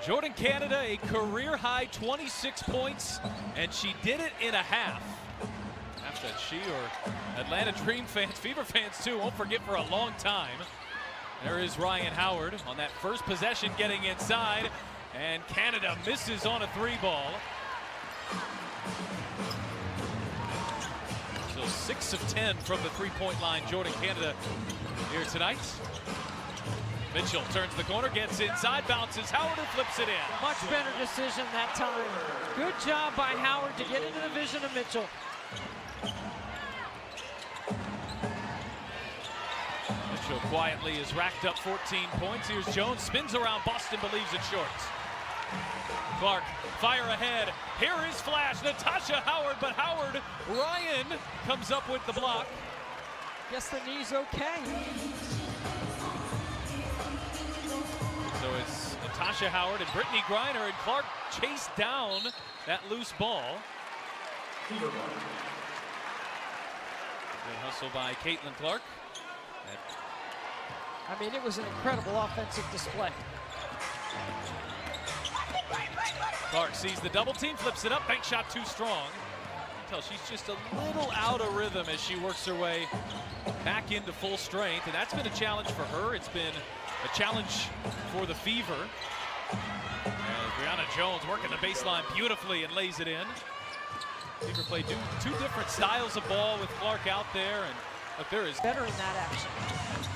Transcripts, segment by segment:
Jordan Canada, a career-high 26 points, and she did it in a half. Half that she or Atlanta Dream fans, Fever fans too, won't forget for a long time. There is Ryan Howard on that first possession getting inside, and Canada misses on a three ball. So 6 of 10 from the three-point line, Jordan Canada here tonight. Mitchell turns the corner, gets inside, bounces Howard and flips it in. Much better decision that time. Good job by Howard to get into the vision of Mitchell. Mitchell quietly has racked up 14 points. Here's Jones, spins around, Boston believes it's short. Clark, fire ahead. Here is Flash, Natasha Howard, but Howard, Ryan comes up with the block. Guess the knee's okay. So it's Natasha Howard and Brittany Griner, and Clark chased down that loose ball. Good hustle by Caitlinclark. I mean, it was an incredible offensive display. Clark sees the double team, flips it up, bank shot too strong. Until she's just a little out of rhythm as she works her way back into full strength, and that's been a challenge for her. It's been a challenge for the Fever. As Brianna Jones working the baseline beautifully and lays it in. Fever played two different styles of ball with Clark out there, and look, there is better in that action.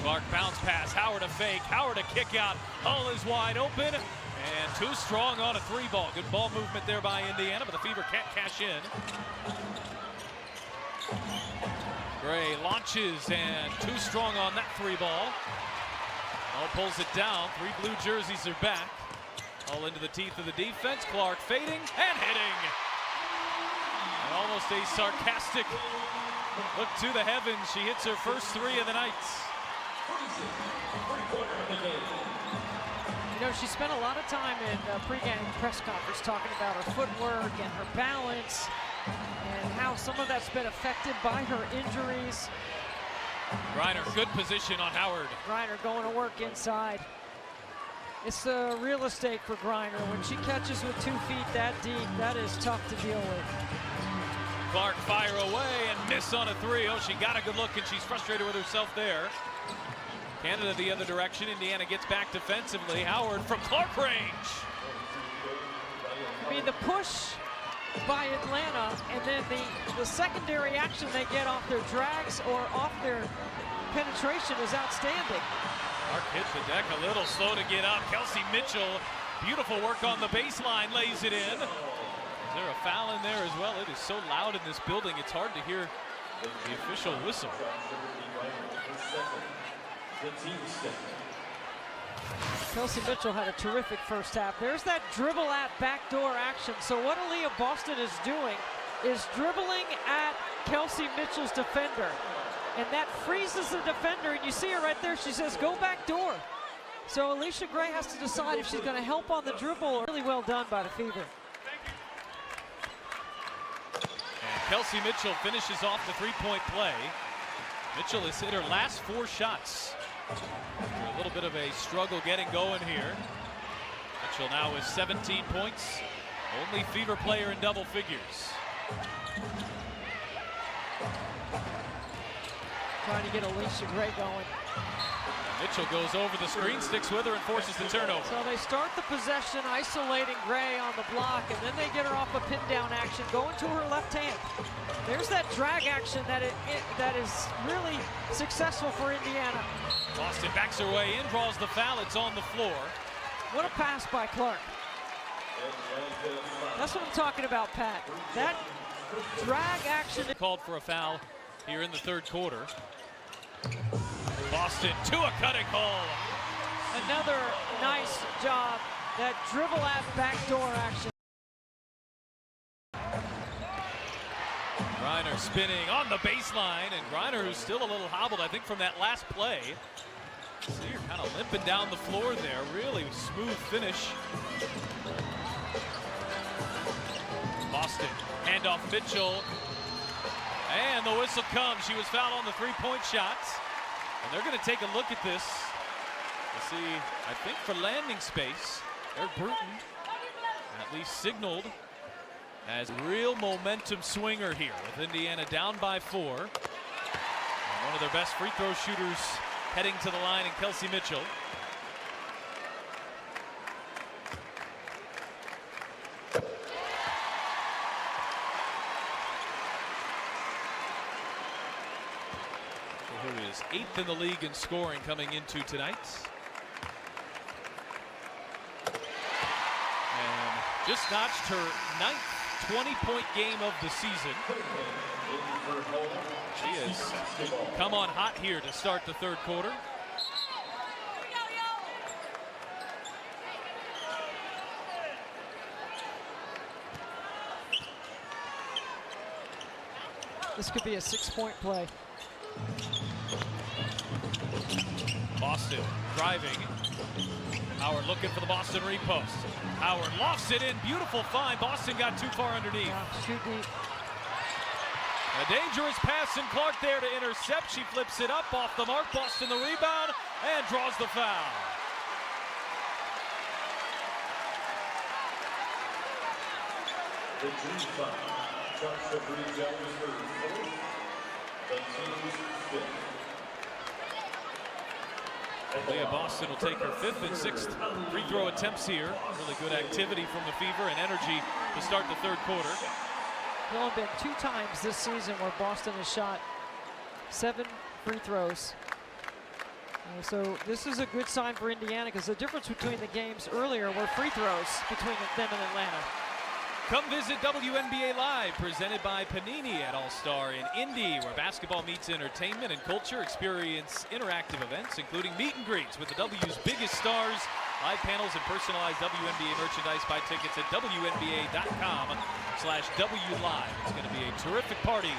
Clark bounce pass, Howard a fake, Howard a kick out. Hull is wide open, and too strong on a three ball. Good ball movement there by Indiana, but the Fever can't cash in. Gray launches, and too strong on that three ball. Hull pulls it down. Three blue jerseys are back. All into the teeth of the defense. Clark fading and hitting. And almost a sarcastic look to the heavens. She hits her first three of the night. You know, she spent a lot of time in pregame press conference talking about her footwork and her balance and how some of that's been affected by her injuries. Griner, good position on Howard. Griner going to work inside. It's the real estate for Griner. When she catches with 2 feet that deep, that is tough to deal with. Clark fire away and miss on a three. Oh, she got a good look and she's frustrated with herself there. Canada the other direction. Indiana gets back defensively. Howard from Clark range. I mean, the push by Atlanta, and then the secondary action they get off their drags or off their penetration is outstanding. Clark hit the deck a little slow to get up. Kelsey Mitchell, beautiful work on the baseline, lays it in. Is there a foul in there as well? It is so loud in this building, it's hard to hear the official whistle. Kelsey Mitchell had a terrific first half. There's that dribble at backdoor action. So what Aaliyah Boston is doing is dribbling at Kelsey Mitchell's defender. And that freezes the defender, and you see her right there. She says, go back door. So Alicia Gray has to decide if she's going to help on the dribble. Really well done by the Fever. And Kelsey Mitchell finishes off the three-point play. Mitchell has hit her last 4 shots. A little bit of a struggle getting going here. Mitchell now is 17 points. Only Fever player in double figures. Trying to get Alicia Gray going. Mitchell goes over the screen, sticks with her, and forces the turnover. So they start the possession isolating Gray on the block, and then they get her off a pin down action, going to her left hand. There's that drag action that is really successful for Indiana. Boston backs her way in, draws the foul, it's on the floor. What a pass by Clark. That's what I'm talking about, Pat. That drag action. Called for a foul here in the third quarter. Boston to a cutting hole. Another nice job. That dribble at backdoor action. Griner spinning on the baseline, and Griner, who's still a little hobbled, I think, from that last play. See her kind of limping down the floor there. Really smooth finish. Boston, handoff Mitchell. And the whistle comes. She was fouled on the three-point shots. And they're going to take a look at this to see, I think, for landing space. Eric Bruton at least signaled as a real momentum swinger here with Indiana down by 4. And one of their best free throw shooters heading to the line in Kelsey Mitchell. Who is 8th in the league in scoring coming into tonight. And just notched her 9th 20-point game of the season. She has come on hot here to start the third quarter. This could be a 6-point play. Boston driving. Howard looking for the Boston repost. Howard lofts it in. Beautiful find. Boston got too far underneath. Too deep. A dangerous pass, and Clark there to intercept. She flips it up off the mark. Boston the rebound and draws the foul. The team's foul. Charge the free Jones for the team's 5th. Leah Boston will take her 5th and 6th free throw attempts here. Really good activity from the Fever and energy to start the third quarter. There's only been 2 times this season where Boston has shot 7 free throws. So this is a good sign for Indiana, because the difference between the games earlier were free throws between them and Atlanta. Come visit WNBA Live, presented by Panini at All-Star in Indy, where basketball meets entertainment and culture. Experience interactive events, including meet and greets with the W's biggest stars, live panels, and personalized WNBA merchandise. Buy tickets at WNBA.com/WLive. It's going to be a terrific party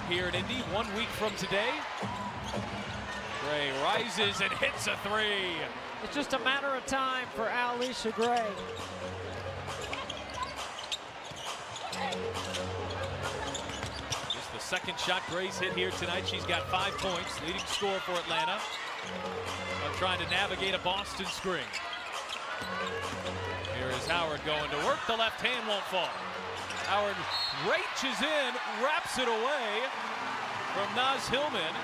here in Indy 1 week from today. Gray rises and hits a 3. It's just a matter of time for Alicia Gray. Just the second shot Gray's hit here tonight. She's got 5 points, leading scorer for Atlanta. Now trying to navigate a Boston screen. Here is Howard going to work. The left hand won't fall. Howard reaches in, wraps it away from Naz Hillman,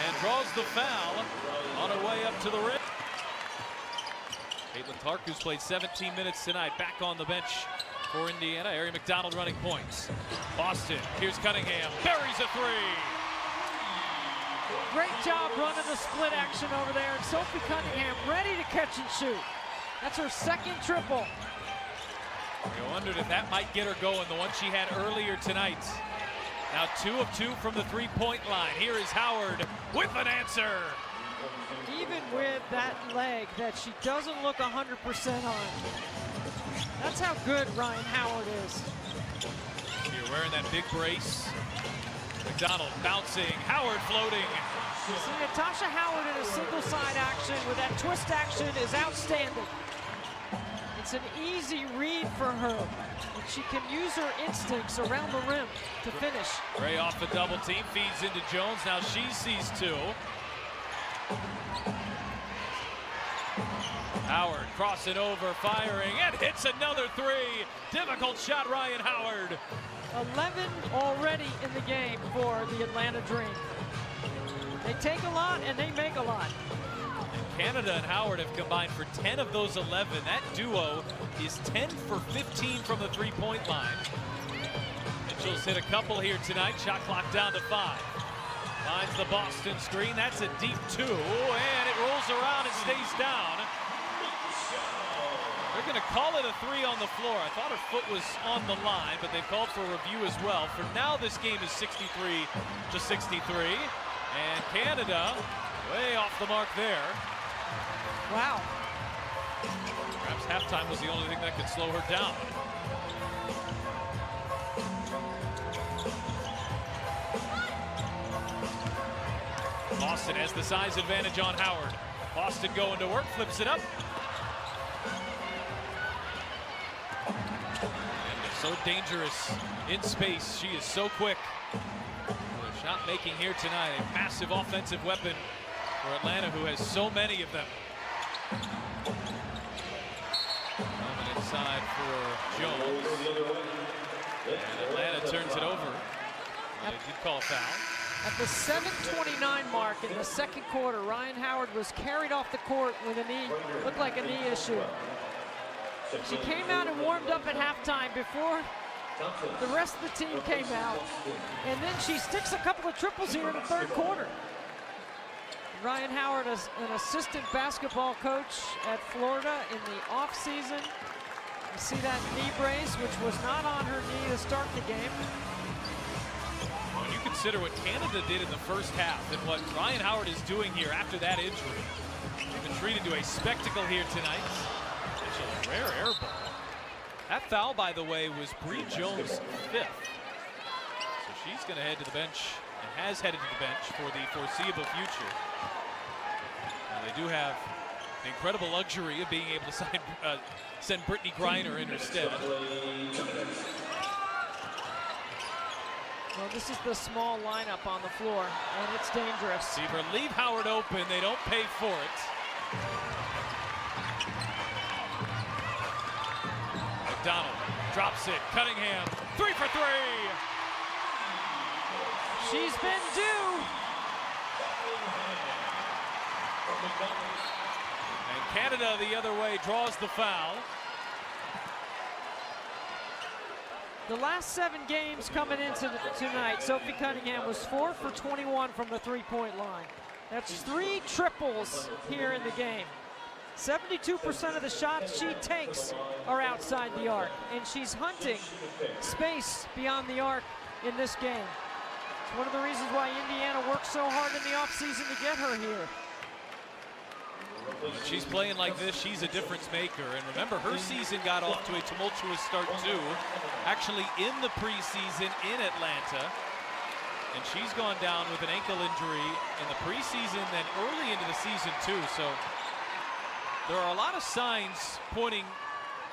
and draws the foul on her way up to the rim. Caitlin-Clark, who's played 17 minutes tonight, back on the bench for Indiana. Ari McDonald running points. Boston, here's Cunningham, buries a 3. Great job running the split action over there. And Sophie Cunningham ready to catch and shoot. That's her 2nd triple. You wondered if that might get her going, the one she had earlier tonight. Now 2 of 2 from the 3-point line. Here is Howard with an answer. Even with that leg that she doesn't look 100% on. That's how good Ryan Howard is. You're wearing that big brace. McDonald bouncing, Howard floating. See, Natasha Howard in a single side action with that twist action is outstanding. It's an easy read for her. And she can use her instincts around the rim to finish. Gray off the double team, feeds into Jones. Now she sees 2. Howard crossing over, firing, and hits another 3. Difficult shot, Ryan Howard. 11 already in the game for the Atlanta Dream. They take a lot and they make a lot. Canada and Howard have combined for 10 of those 11. That duo is 10 for 15 from the 3-point line. Mitchell's hit a couple here tonight. Shot clock down to 5. Finds the Boston screen. That's a deep 2, and it rolls around and stays down. They're going to call it a 3 on the floor. I thought her foot was on the line, but they've called for a review as well. For now, this game is 63 to 63. And Canada way off the mark there. Wow. Perhaps halftime was the only thing that could slow her down. Boston has the size advantage on Howard. Boston going to work, flips it up. And so dangerous in space. She is so quick. The shot making here tonight, a massive offensive weapon for Atlanta, who has so many of them. inside for Jones. And Atlanta turns it over. They did call a foul. At the 7:29 mark in the second quarter, Ryan Howard was carried off the court with a knee, looked like a knee issue. She came out and warmed up at halftime before the rest of the team came out. And then she sticks a couple of triples here in the third quarter. Ryan Howard is an assistant basketball coach at Florida in the offseason. You see that knee brace, which was not on her knee to start the game. When you consider what Canada did in the first half and what Ryan Howard is doing here after that injury, they've been treated to a spectacle here tonight. Mitchell, a rare air ball. That foul, by the way, was Bree Jones' 5th. So she's going to head to the bench and has headed to the bench for the foreseeable future. Now they do have the incredible luxury of being able to send Brittany Griner in her stead. Well, this is the small lineup on the floor, and it's dangerous. Seaver leave Howard open. They don't pay for it. McDonald drops it. Cunningham, 3 for 3. She's been due. And Canada the other way draws the foul. The last 7 games coming into tonight, Sophie Cunningham was 4 for 21 from the three-point line. That's 3 triples here in the game. 72% of the shots she takes are outside the arc, and she's hunting space beyond the arc in this game. It's one of the reasons why Indiana worked so hard in the offseason to get her here. When she's playing like this, she's a difference maker. And remember, her season got off to a tumultuous start too, actually in the preseason in Atlanta. And she's gone down with an ankle injury in the preseason, then early into the season too. So there are a lot of signs pointing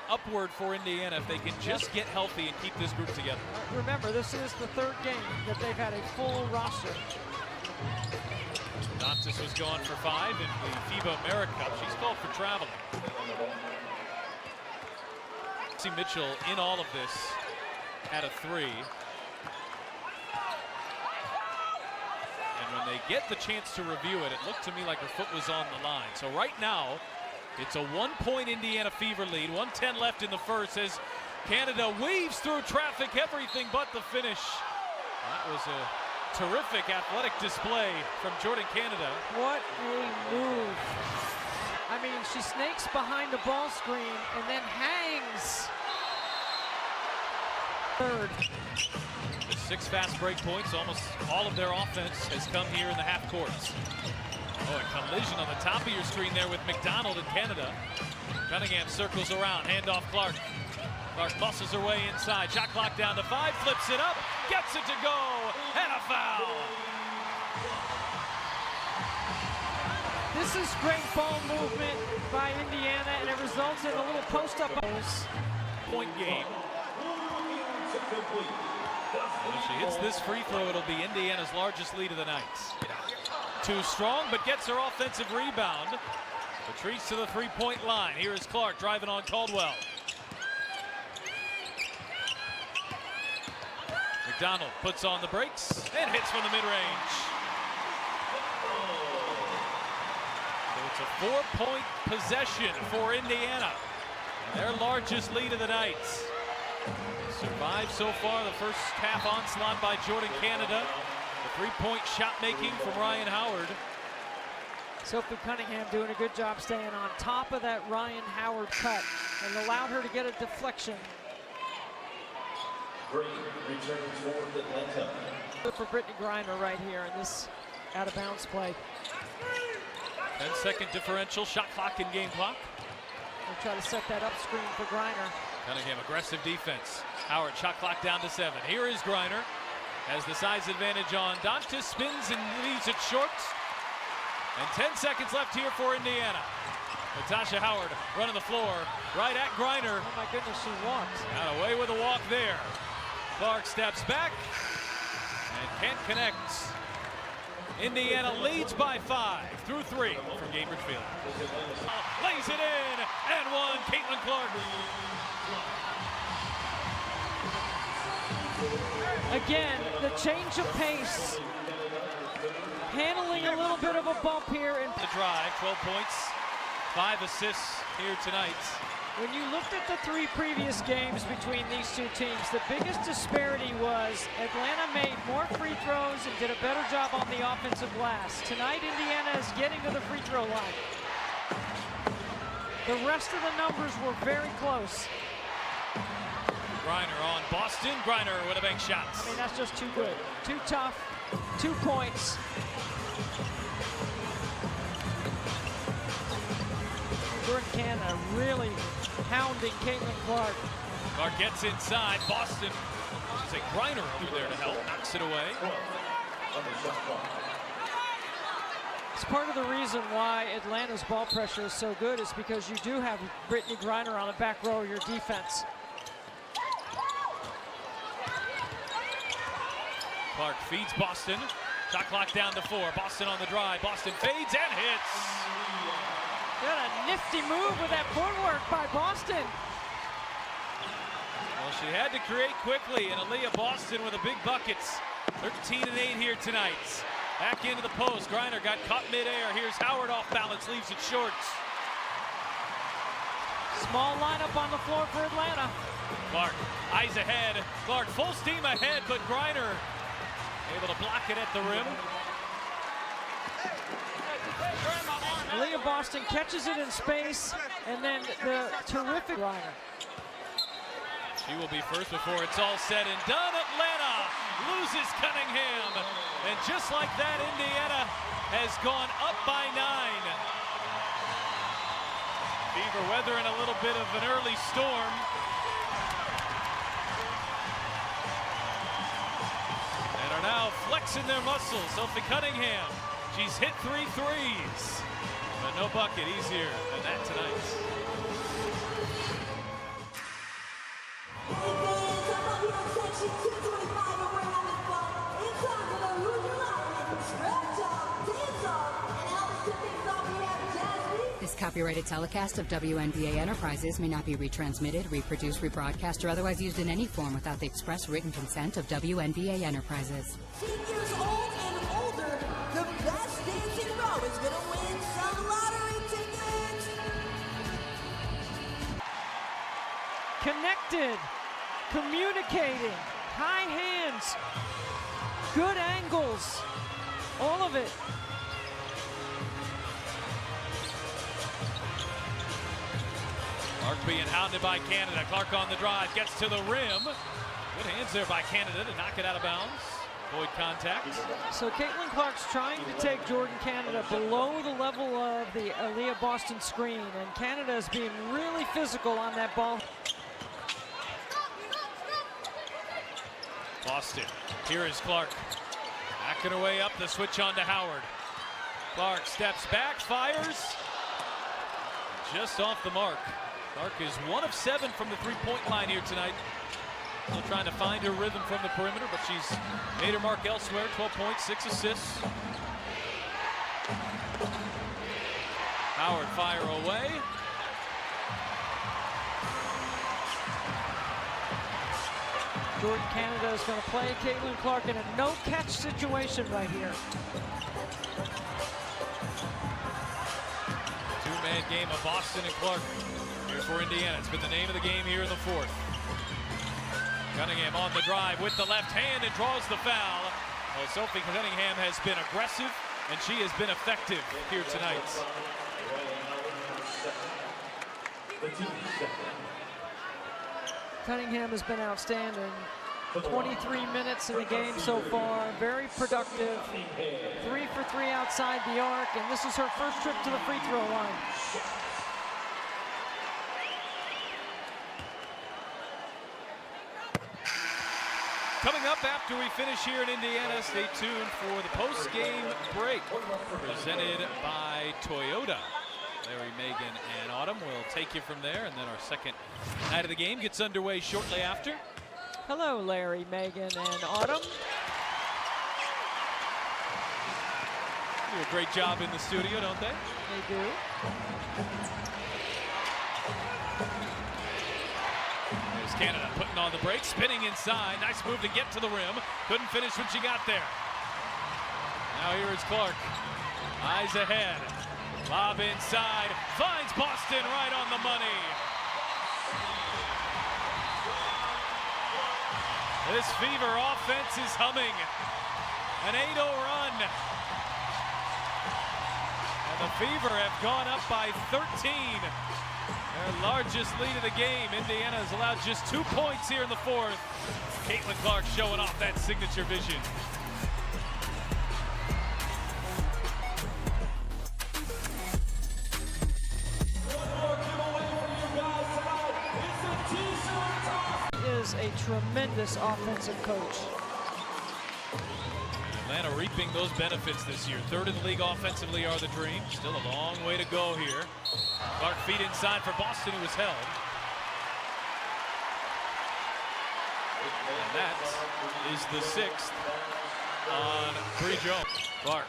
upward for Indiana if they can just get healthy and keep this group together. Remember, this is the 3rd game that they've had a full roster. Dantas was gone for 5 in the FIBA AmeriCup. She's called for traveling. See Mitchell in all of this at a 3. And when they get the chance to review it, it looked to me like her foot was on the line. So right now, it's a 1-point Indiana Fever lead. 1:10 left in the first as Canada weaves through traffic, everything but the finish. That was a terrific athletic display from Jordan Canada. What a move. I mean, she snakes behind the ball screen and then hangs. 3rd. The 6 fast break points, almost all of their offense has come here in the half courts. Oh, a collision on the top of your screen there with McDonald in Canada. Cunningham circles around, handoff Clark. Clark muscles her way inside, shot clock down to 5, flips it up, gets it to go, and a foul. This is great ball movement by Indiana, and it results in a little post-up. Point game. And if she hits this free throw, it'll be Indiana's largest lead of the night. Too strong, but gets her offensive rebound. Retreats to the 3-point line. Here is Clark driving on Caldwell. McDonald puts on the brakes and hits from the mid-range. So it's a 4-point possession for Indiana. Their largest lead of the night. Survived so far the first half onslaught by Jordan Canada. The 3-point shot making from Ryan Howard. Sophie Cunningham doing a good job staying on top of that Ryan Howard cut and allowed her to get a deflection. Great return toward Atlanta. Good for Brittany Griner right here in this out-of-bounds play. 10-second differential, shot clock and game clock. We'll try to set that up screen for Griner. Cunningham, aggressive defense. Howard, shot clock down to 7. Here is Griner. Has the size advantage on. Dantas spins and leaves it short. And 10 seconds left here for Indiana. Natasha Howard running the floor right at Griner. Oh my goodness, she walked. Got away with a walk there. Clark steps back and can't connect. Indiana leads by 5 through 3 from Gainbridge Field. Lays it in, and one, Clark. Again, the change of pace. Handling a little bit of a bump here. And The drive, 12 points, 5 assists here tonight. when you looked at the 3 previous games between these two teams, the biggest disparity was Atlanta made more free throws and did a better job on the offensive glass. Tonight, Indiana is getting to the free throw line. The rest of the numbers were very close. Griner on Boston. Griner with a bank shot. I mean, that's just too good. Too tough. 2 points. Jordan Canada really hounding Clark. Clark gets inside. Boston. She's a Griner over there to help. Knocks it away. It's part of the reason why Atlanta's ball pressure is so good is because you do have Brittany Griner on the back row of your defense. Clark feeds Boston. Shot clock down to 4. Boston on the drive. Boston fades and hits. Got a nifty move with that footwork by Boston. Well, she had to create quickly, and Aaliyah Boston with the big buckets. 13 and 8 here tonight. Back into the post. Griner got caught midair. Here's Howard off balance, leaves it short. Small lineup on the floor for Atlanta. Clark eyes ahead. Clark full steam ahead, but Griner able to block it at the rim. Aaliyah Boston catches it in space, and then the terrific Griner. She will be first before it's all said and done. Atlanta loses Cunningham. And just like that, Indiana has gone up by 9. Fever weather and a little bit of an early storm. And are now flexing their muscles. Sophie Cunningham, she's hit 3 threes. But no bucket easier than that tonight. This copyrighted telecast of WNBA Enterprises may not be retransmitted, reproduced, rebroadcast, or otherwise used in any form without the express written consent of WNBA Enterprises. 10 years old and older, the best dance in row is going to win some lottery tickets. Connected, communicating, high hands, good angles, all of it. Clark being hounded by Canada. Clark on the drive, gets to the rim. Good hands there by Canada to knock it out of bounds. Avoid contact. So Clark's trying to take Jordan Canada below the level of the Aaliyah Boston screen, and Canada is being really physical on that ball. Boston, here is Clark. Backing away up, the switch on to Howard. Clark steps back, fires. Just off the mark. Clark is 1 of 7 from the three-point line here tonight. Still trying to find her rhythm from the perimeter, but she's made her mark elsewhere. 12 points, 6 assists. Howard fire away. Jordan Canada is going to play Clark in a no-catch situation right here. Two-man game of Boston and Clark here for Indiana. It's been the name of the game here in the 4th. Cunningham on the drive with the left hand and draws the foul. Well, Sophie Cunningham has been aggressive, and she has been effective here tonight. Cunningham has been outstanding. 23 minutes in the game so far, very productive. 3 for 3 outside the arc, and this is her first trip to the free throw line. Coming up after we finish here in Indiana, stay tuned for the post-game break presented by Toyota. Larry, Megan, and Autumn will take you from there, and then our second night of the game gets underway shortly after. Hello, Larry, Megan, and Autumn. Do a great job in the studio, don't they? They do. Here's Canada putting on the brakes, spinning inside. Nice move to get to the rim. Couldn't finish when she got there. Now here is Clark. Eyes ahead. Lob inside. Finds Boston right on the money. This Fever offense is humming. An 8-0 run. And the Fever have gone up by 13. Their largest lead of the game. Indiana has allowed just 2 points here in the fourth. Caitlin-Clark showing off that signature vision. Is a tremendous offensive coach. Atlanta reaping those benefits this year. Third in the league offensively are the Dream. Still a long way to go here. Clark feet inside for Boston, who was held. And that is the 6th on Bree Jones. Clark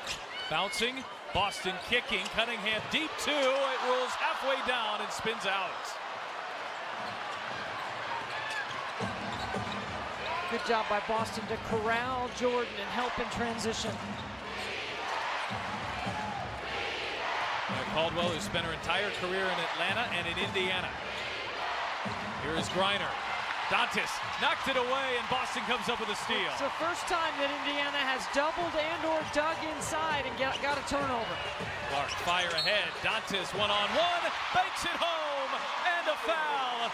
bouncing, Boston kicking, Cunningham deep 2. It rolls halfway down and spins out. Good job by Boston to corral Jordan and help in transition. Caldwell, who spent her entire career in Atlanta and in Indiana. Here is Griner. Dantas knocked it away, and Boston comes up with a steal. It's the first time that Indiana has doubled and or dug inside and got a turnover. Clark fire ahead. Dantas one-on-one, banks it home, and a foul.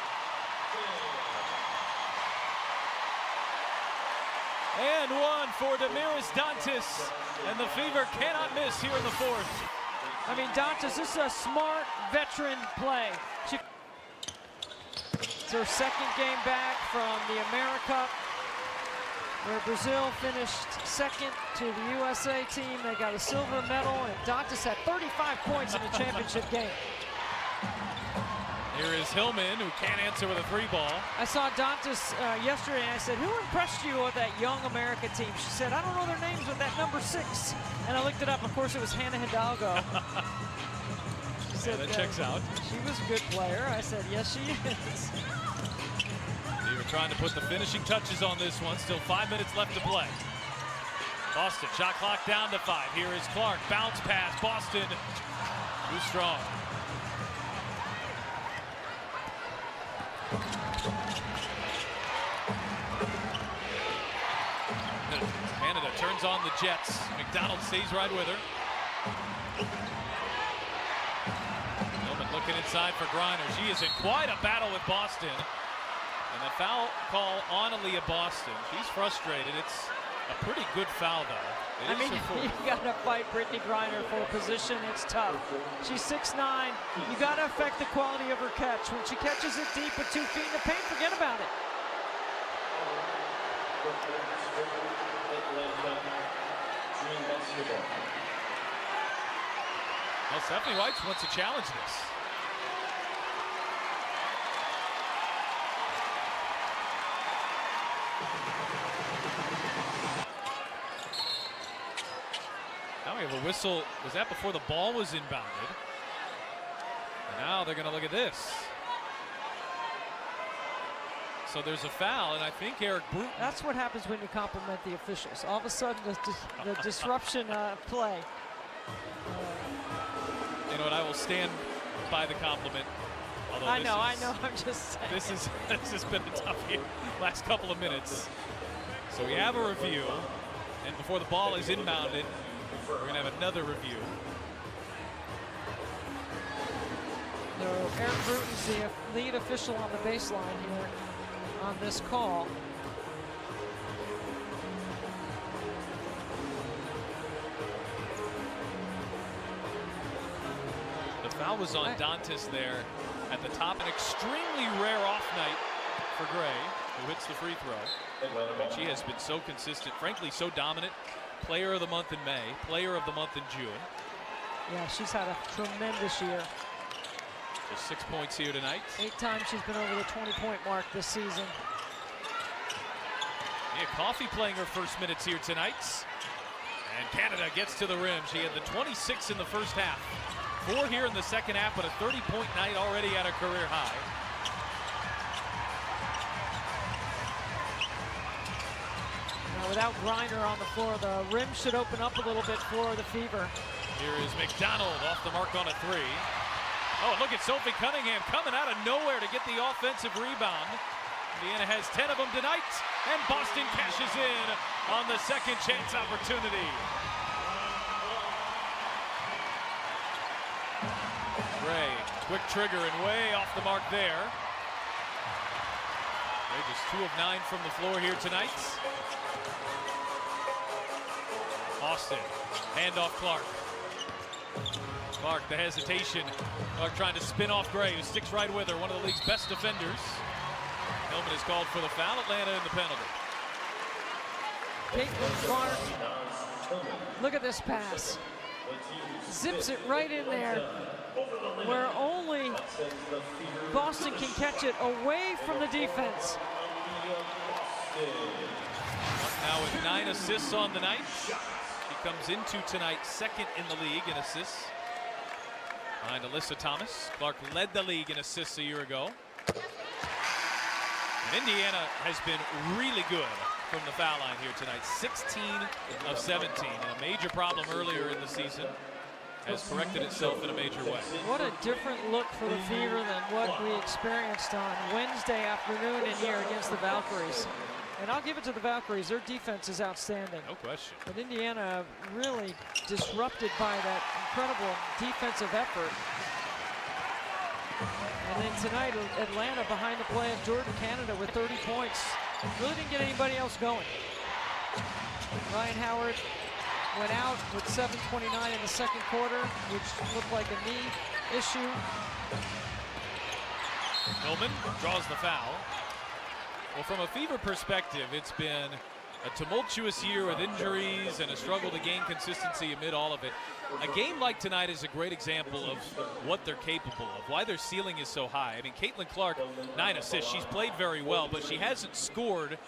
And one for Damiris Dantas, and the Fever cannot miss here in the fourth. I mean, Dantas, this is a smart veteran play. It's her second game back from the AmeriCup, where Brazil finished second to the USA team. They got a silver medal, and Dantas had 35 points in the championship game. Here is Hillman, who can't answer with a 3-ball. I saw Dantas yesterday, and I said, who impressed you with that young America team? She said, I don't know their names with that number 6. And I looked it up. Of course, it was Hannah Hidalgo. She said, that checks out. She was a good player. I said, yes, she is. They were trying to put the finishing touches on this one. Still 5 minutes left to play. Boston, shot clock down to 5. Here is Clark, bounce pass. Boston, too strong. Canada turns on the Jets. McDonald stays right with her. Hillman looking inside for Griner. She is in quite a battle with Boston. And the foul call on Aaliyah Boston. She's frustrated. It's a pretty good foul, though. I mean, you gotta fight Brittany Griner for a position. It's tough. She's 6'9". You gotta affect the quality of her catch. When she catches it deep with 2 feet in the paint, forget about it. Well, Stephanie White wants to challenge this. Now we have a whistle. Was that before the ball was inbounded? And now they're going to look at this. So there's a foul, and I think Eric Bruton. That's what happens when you compliment the officials. All of a sudden, the disruption play. You know what? I will stand by the compliment. I know. I'm just saying. This has been a tough last couple of minutes. So we have a review, and before the ball is inbounded, we're going to have another review. So Eric Bruton's the lead official on the baseline here on this call. The foul was on Dantas there at the top. An extremely rare off night for Gray, who hits the free throw. And she has been so consistent, frankly so dominant. Player of the month in May, player of the month in June. Yeah, she's had a tremendous year. Just 6 points here tonight. 8 times she's been over the 20-point mark this season. Yeah, Coffey playing her first minutes here tonight. And Canada gets to the rim. She had the 26 in the first half. 4 here in the second half, but a 30-point night already at a career high. without Griner on the floor. The rim should open up a little bit for the Fever. Here is McDonald off the mark on a three. Oh, and look at Sophie Cunningham coming out of nowhere to get the offensive rebound. Indiana has 10 of them tonight, and Boston cashes in on the second chance opportunity. Gray, quick trigger and way off the mark there. Gray just 2 of 9 from the floor here tonight. Austin, handoff Clark. Clark, the hesitation. Clark trying to spin off Gray, who sticks right with her, one of the league's best defenders. Hillman is called for the foul. Atlanta in the penalty. Caitlin Clark, look at this pass. Zips it right in there, where only Boston can catch it, away from the defense. Now with 9 assists on the night. She comes into tonight second in the league in assists, behind Alyssa Thomas. Clark led the league in assists a year ago. And Indiana has been really good from the foul line here tonight. 16 of 17. And a major problem earlier in the season has corrected itself in a major way. What a different look for the Fever than what we experienced on Wednesday afternoon in here against the Valkyries. And I'll give it to the Valkyries. Their defense is outstanding. No question. But Indiana really disrupted by that incredible defensive effort. And then tonight, Atlanta behind the play of Jordan Canada with 30 points. Really didn't get anybody else going. Ryan Howard went out with 7:29 in the second quarter, which looked like a knee issue. Hillman draws the foul. Well, from a Fever perspective, it's been a tumultuous year with injuries and a struggle to gain consistency amid all of it. A game like tonight is a great example of what they're capable of, why their ceiling is so high. I mean, Caitlin Clark, 9 assists. She's played very well, but she hasn't scored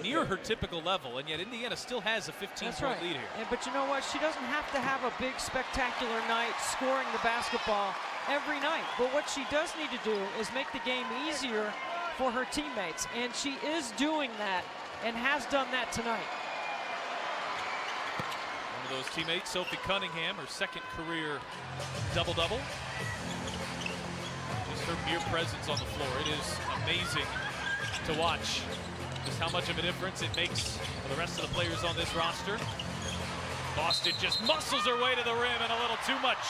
near her typical level, and yet Indiana still has a 15-point lead here. But you know what? She doesn't have to have a big, spectacular night scoring the basketball every night. But what she does need to do is make the game easier for her teammates, and she is doing that and has done that tonight. One of those teammates, Sophie Cunningham, her second career double-double. Just her mere presence on the floor. It is amazing to watch just how much of a difference it makes for the rest of the players on this roster. Boston just muscles her way to the rim, and a little too much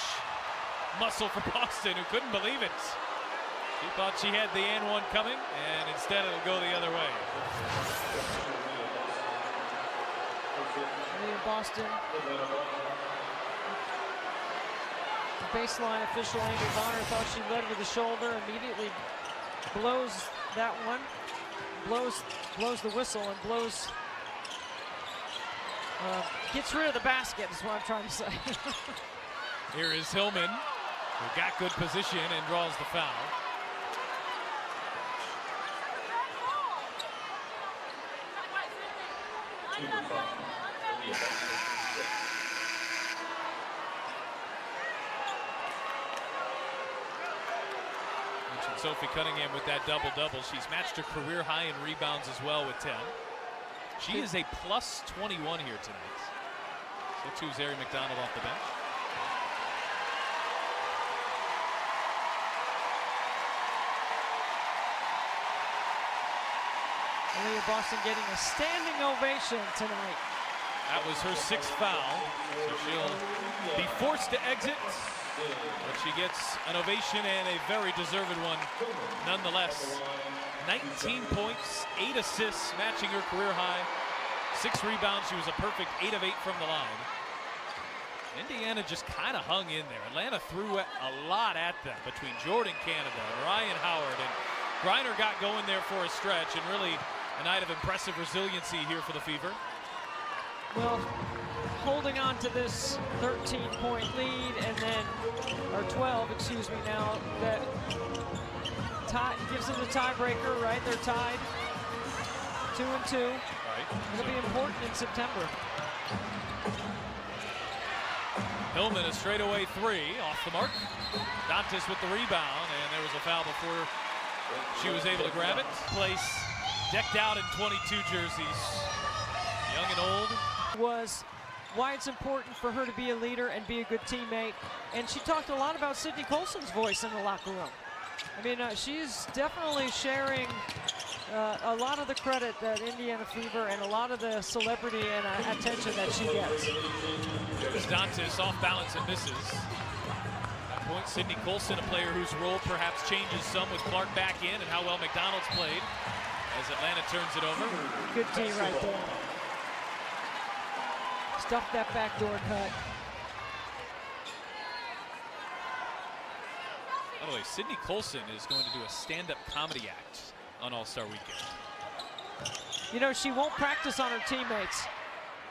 muscle for Boston, who couldn't believe it. She thought she had the and one coming, and instead it'll go the other way. Boston. The baseline official Amy Bonner thought she led with the shoulder, immediately blows that one, blows the whistle, and gets rid of the basket is what I'm trying to say. Here is Hillman, who got good position and draws the foul. Sophie Cunningham with that double-double. She's matched her career high in rebounds as well with 10. She is a plus 21 here tonight. So too is Ari McDonald off the bench. Aaliyah Boston getting a standing ovation tonight. That was her 6th foul, so she'll be forced to exit, but she gets an ovation and a very deserved one nonetheless. 19 points, 8 assists, matching her career high, 6 rebounds. She was a perfect 8 of 8 from the line. Indiana just kind of hung in there. Atlanta threw a lot at them between Jordan Canada and Ryan Howard, and Griner got going there for a stretch, and really a night of impressive resiliency here for the Fever. Well, holding on to this 13-point lead, and then, or 12, excuse me now, that gives them the tiebreaker, right? They're tied 2-2. Right. It'll be important in September. Hillman, a straightaway 3 off the mark. Dantas with the rebound, and there was a foul before she was able to grab it. Place decked out in 22 jerseys. Young and old. Was why it's important for her to be a leader and be a good teammate. And she talked a lot about Sydney Colson's voice in the locker room. I mean, she's definitely sharing a lot of the credit that Indiana Fever and a lot of the celebrity and attention that she gets. There's Dantas off balance and misses. At that point, Sydney Colson, a player whose role perhaps changes some with Clark back in and how well McDonald's played as Atlanta turns it over. Good D right there. Stuffed that backdoor cut. By the way, Sydney Colson is going to do a stand-up comedy act on All-Star Weekend. You know, she won't practice on her teammates.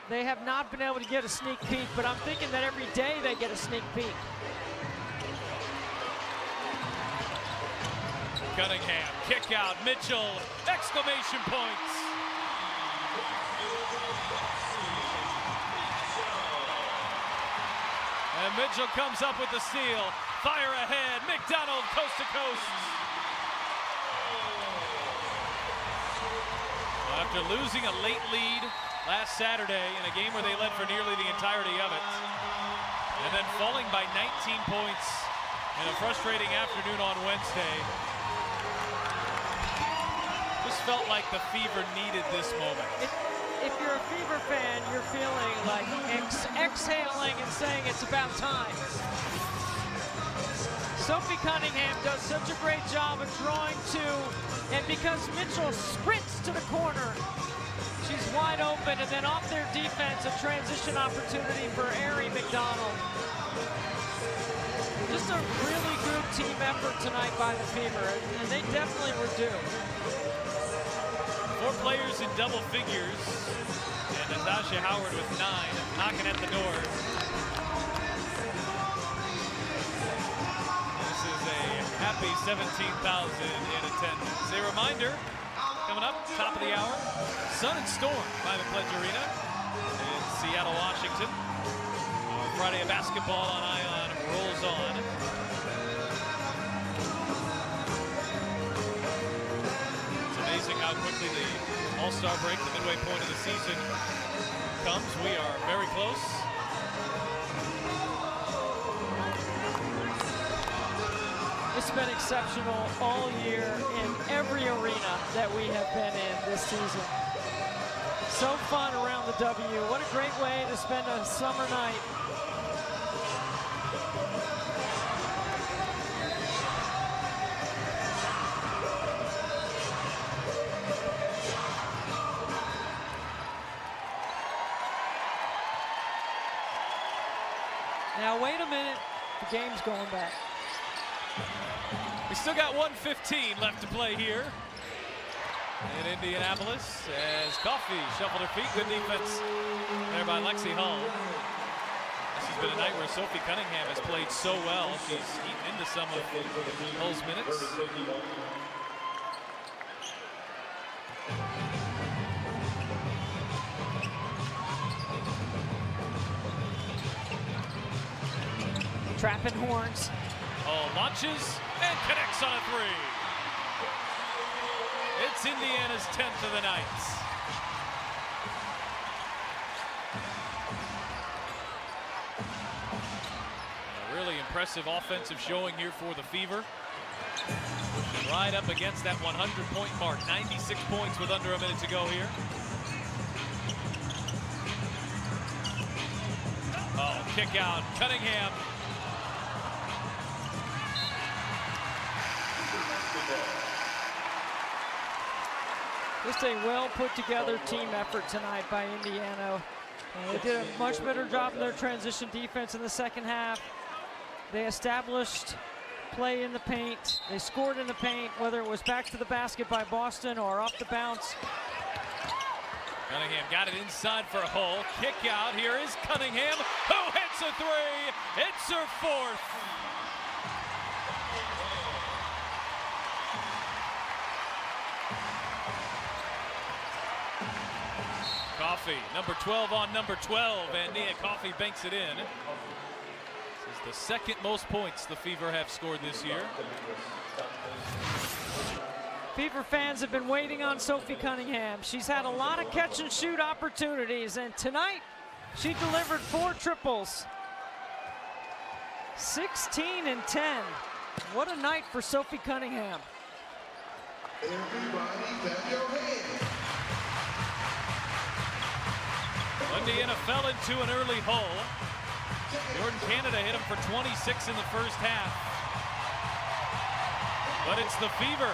They have not been able to get a sneak peek, but I'm thinking that every day they get a sneak peek. Cunningham, kick out, Mitchell, exclamation points. And Mitchell comes up with the steal. Fire ahead, McDonald coast to coast. After losing a late lead last Saturday in a game where they led for nearly the entirety of it, and then falling by 19 points in a frustrating afternoon on Wednesday, just felt like the Fever needed this moment. If you're a Fever fan, you're feeling like exhaling and saying it's about time. Sophie Cunningham does such a great job of drawing two, and because Mitchell sprints to the corner, she's wide open, and then off their defense, a transition opportunity for Ari McDonald. Just a really good team effort tonight by the Fever, and they definitely were due. 4 players in double figures, and Natasha Howard with 9 knocking at the door. This is a happy 17,000 in attendance. A reminder, coming up, top of the hour, Sun and Storm by the Pledge Arena in Seattle, Washington. Our Friday of basketball on Ion rolls on. Amazing how quickly the All-Star break, the midway point of the season, comes. We are very close. It's been exceptional all year in every arena that we have been in this season. So fun around the W. What a great way to spend a summer night. Now wait a minute, the game's going back. We still got 1:15 left to play here in Indianapolis as Coffey shuffled her feet. Good defense there by Lexi Hull. This has been a night where Sophie Cunningham has played so well. She's eaten into some of Hull's minutes. Trapping horns. Hull launches and connects on a 3. It's Indiana's 10th of the night. A really impressive offensive showing here for the Fever. Pushing right up against that 100-point mark. 96 points with under a minute to go here. Oh, kick out, Cunningham. Just a well put together team effort tonight by Indiana. They did a much better job in their transition defense in the second half. They established play in the paint. They scored in the paint, whether it was back to the basket by Boston or off the bounce. Cunningham got it inside for Hull. Kick out. Here is Cunningham, who hits a 3. It's her 4th. Coffey, number 12 on number 12, and Nia Coffey banks it in. This is the second most points the Fever have scored this year. Fever fans have been waiting on Sophie Cunningham. She's had a lot of catch and shoot opportunities, and tonight she delivered 4 triples. 16 and 10. What a night for Sophie Cunningham. Everybody clap your hands. Indiana fell into an early hole. Jordan Canada hit him for 26 in the first half. But it's the Fever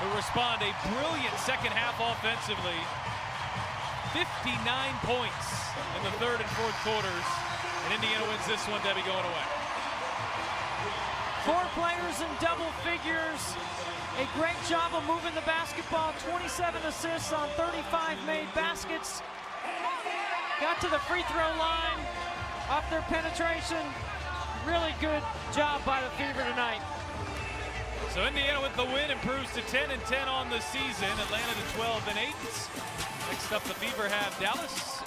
who respond. A brilliant second half offensively. 59 points in the third and fourth quarters. And Indiana wins this one, Debbie, going away. 4 players in double figures. A great job of moving the basketball. 27 assists on 35 made baskets. Got to the free throw line off their penetration. Really good job by the Fever tonight. So Indiana with the win improves to 10 and 10 on the season. Atlanta to 12 and 8. Next up, the Fever have Dallas